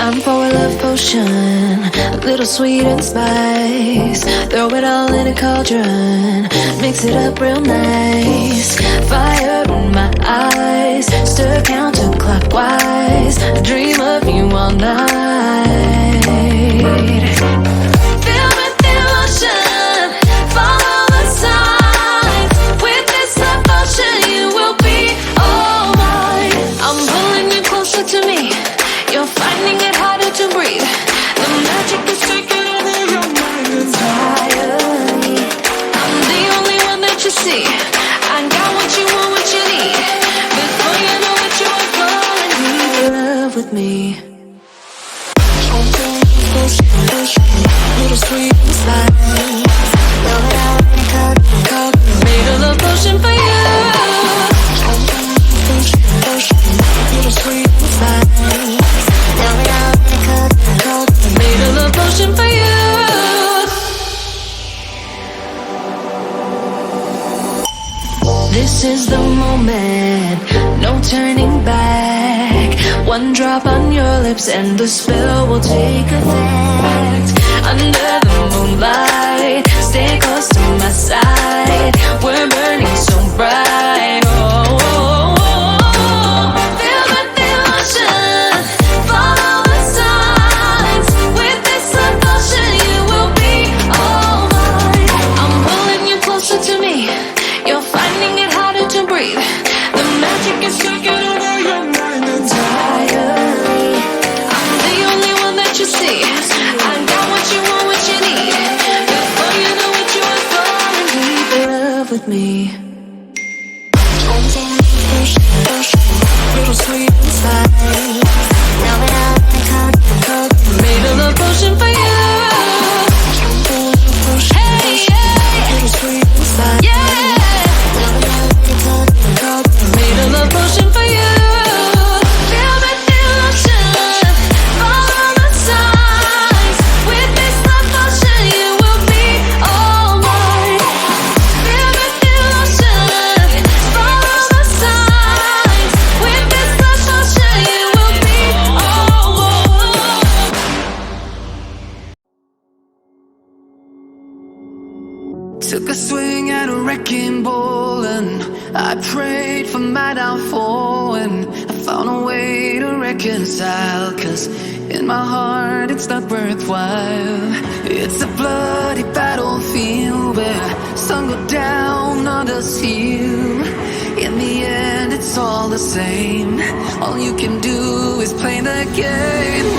Time for a love potion, a little sweet and spice. Throw it all in a cauldron, mix it up real nice. Fire in my eyes, stir counterclockwise. I dream of you all night. Filled with emotion, follow the signs. With this love potion, you will be all mine. I'm pulling you closer to me. You're finding it harder to breathe. The magic is taking over your mind entirely. I'm the only one that you see. I got what you want, what you need. Before you know it, you are falling deep in love with me. Little sweet inside. Made a love potion for you. Little sweet inside. Made a love potion for you. This is the moment, no turning back. One drop on your lips and the spell will take effect. Under the moonlight, stay close to my side. We're burning so bright. Oh, oh, oh, oh. Feel the emotion, follow the signs. With this love potion, you will be all mine. I'm pulling you closer to me. You're finding it harder to breathe. The magic is taking over your mind entirely. I'm the only one that you see. I got what you want, what you need. Before you know it, you are falling deep in love with me. Little sweet inside. Made a love potion for you. Hey, yeah. Little sweet inside. Yeah. Made a love potion for you. Feel the emotion, follow the signs. With this love potion, you will be all mine. Feel the emotion, follow the signs. With this love potion, you will be all mine. Took a swing at a wrecking ball and I prayed for my downfall, and I found a way to reconcile, 'cause in my heart it's not worthwhile. It's a bloody battlefield where sun go down, others heal. In the end it's all the same. All you can do is play the game.